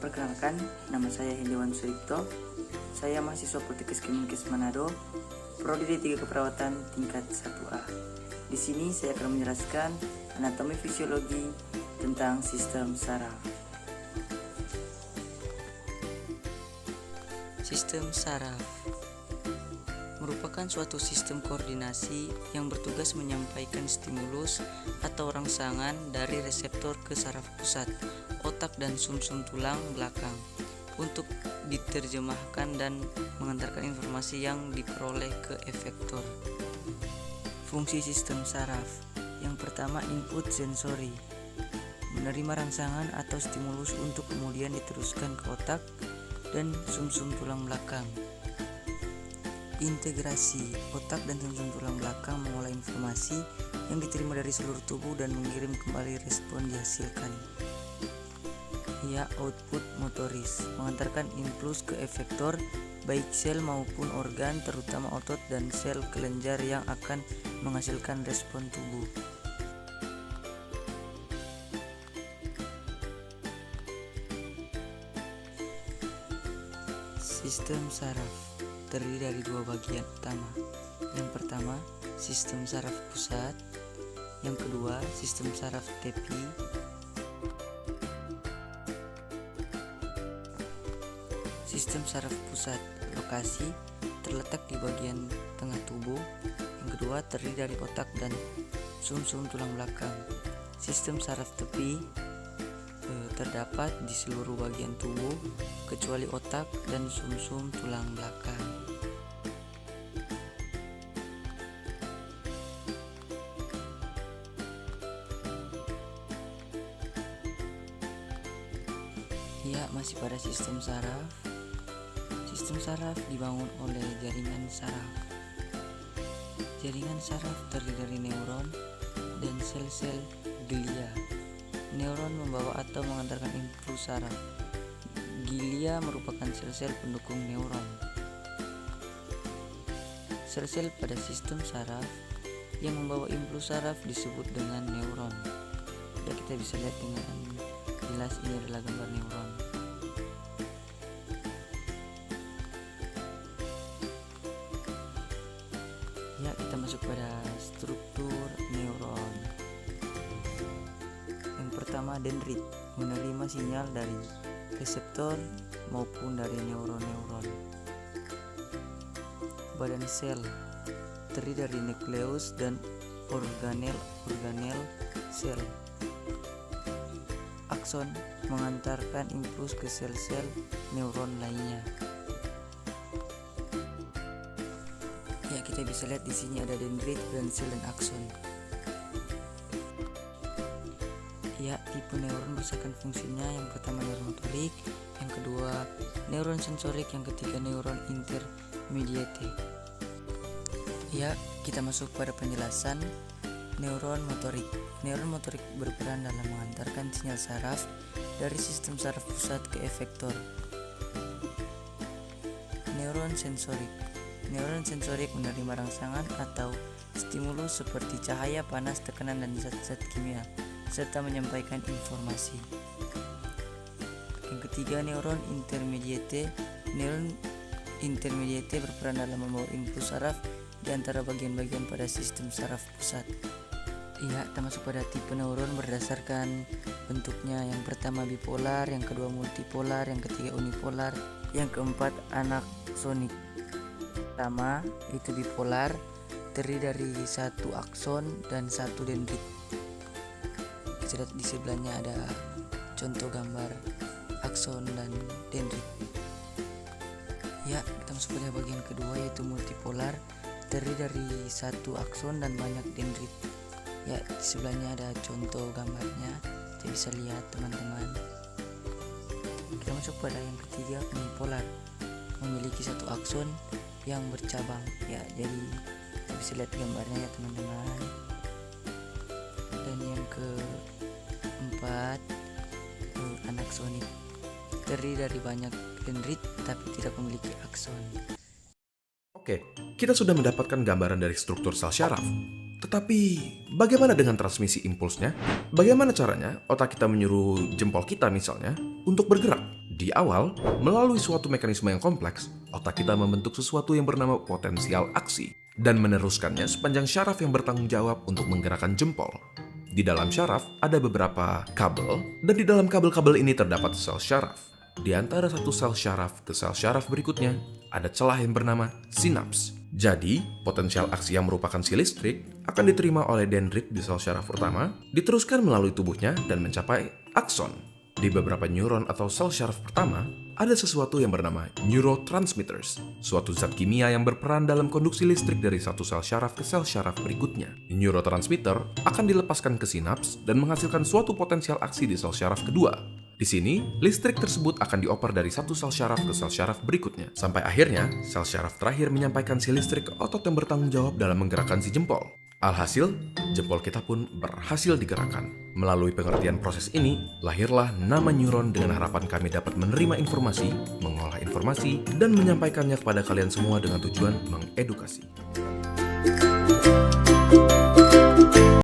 Perkenalkan, nama saya Hendiwan Suripto. Saya mahasiswa Politekes Kemenkes Manado, Prodi D3 Keperawatan tingkat 1A. Di sini saya akan menjelaskan anatomi fisiologi tentang sistem saraf. Sistem saraf merupakan suatu sistem koordinasi yang bertugas menyampaikan stimulus atau rangsangan dari reseptor ke saraf pusat, otak dan sumsum tulang belakang untuk diterjemahkan dan mengantarkan informasi yang diperoleh ke efektor. Fungsi sistem saraf yang pertama, input sensori, menerima rangsangan atau stimulus untuk kemudian diteruskan ke otak dan sumsum tulang belakang. Integrasi, otak dan sumsum tulang belakang mengolah informasi yang diterima dari seluruh tubuh dan mengirim kembali respon dihasilkan. Output motoris, mengantarkan impuls ke efektor baik sel maupun organ, terutama otot dan sel kelenjar yang akan menghasilkan respon tubuh. Sistem saraf terdiri dari dua bagian utama. Yang pertama, sistem saraf pusat. Yang kedua, sistem saraf tepi. Sistem saraf pusat, lokasi terletak di bagian tengah tubuh. Yang kedua, terdiri dari otak dan sumsum tulang belakang. Sistem saraf tepi terdapat di seluruh bagian tubuh kecuali otak dan sumsum tulang belakang. Masih pada sistem saraf. Sistem saraf dibangun oleh jaringan saraf. Jaringan saraf terdiri dari neuron dan sel-sel glia. Neuron membawa atau mengantarkan impuls saraf. Glia merupakan sel-sel pendukung neuron. Sel-sel pada sistem saraf yang membawa impuls saraf disebut dengan neuron. Ya, kita bisa lihat dengan jelas, ini adalah gambar neuron. Kita masuk pada struktur neuron. Yang pertama, dendrit, menerima sinyal dari reseptor maupun dari neuron-neuron. Badan sel terdiri dari nukleus dan organel sel. Akson mengantarkan impuls ke sel-sel neuron lainnya. Kita bisa lihat di sini ada dendrit, badan sel dan akson. Tipe neuron berdasarkan fungsinya. Yang pertama neuron motorik, yang kedua neuron sensorik, yang ketiga neuron intermediate. Kita masuk pada penjelasan neuron motorik. Neuron motorik berperan dalam mengantarkan sinyal saraf dari sistem saraf pusat ke efektor. Neuron sensorik. Neuron sensorik menerima rangsangan atau stimulus seperti cahaya, panas, tekanan, dan zat-zat kimia, serta menyampaikan informasi. Yang ketiga, neuron intermediate. Neuron intermediate berperan dalam membawa impuls saraf di antara bagian-bagian pada sistem saraf pusat. Kita masuk pada tipe neuron berdasarkan bentuknya. Yang pertama bipolar, yang kedua multipolar, yang ketiga unipolar, yang keempat anaksonik. Pertama itu bipolar, terdiri dari satu akson dan satu dendrit. Kita lihat di sebelahnya ada contoh gambar akson dan dendrit. Kita masuk pada bagian kedua yaitu multipolar, terdiri dari satu akson dan banyak dendrit. Di sebelahnya ada contoh gambarnya, kita bisa lihat teman-teman. Kita masuk pada yang ketiga, unipolar, memiliki satu akson yang bercabang. Jadi kita bisa lihat gambarnya ya teman-teman. Dan yang keempat, anaksonik, terdiri dari banyak dendrit tapi tidak memiliki akson. Oke, kita sudah mendapatkan gambaran dari struktur sel saraf. Tetapi, bagaimana dengan transmisi impulsnya? Bagaimana caranya otak kita menyuruh jempol kita misalnya untuk bergerak? Di awal, melalui suatu mekanisme yang kompleks, otak kita membentuk sesuatu yang bernama potensial aksi dan meneruskannya sepanjang syaraf yang bertanggung jawab untuk menggerakkan jempol. Di dalam syaraf ada beberapa kabel, dan di dalam kabel-kabel ini terdapat sel syaraf. Di antara satu sel syaraf ke sel syaraf berikutnya, ada celah yang bernama sinaps. Jadi, potensial aksi yang merupakan si listrik akan diterima oleh dendrit di sel syaraf pertama, diteruskan melalui tubuhnya dan mencapai akson. Di beberapa neuron atau sel syaraf pertama, ada sesuatu yang bernama neurotransmitters, suatu zat kimia yang berperan dalam konduksi listrik dari satu sel syaraf ke sel syaraf berikutnya. Neurotransmitter akan dilepaskan ke sinaps dan menghasilkan suatu potensial aksi di sel syaraf kedua. Di sini, listrik tersebut akan dioper dari satu sel syaraf ke sel syaraf berikutnya. Sampai akhirnya, sel syaraf terakhir menyampaikan si listrik ke otot yang bertanggung jawab dalam menggerakkan si jempol. Alhasil, jempol kita pun berhasil digerakkan. Melalui pengertian proses ini, lahirlah nama neuron dengan harapan kami dapat menerima informasi, mengolah informasi, dan menyampaikannya kepada kalian semua dengan tujuan mengedukasi.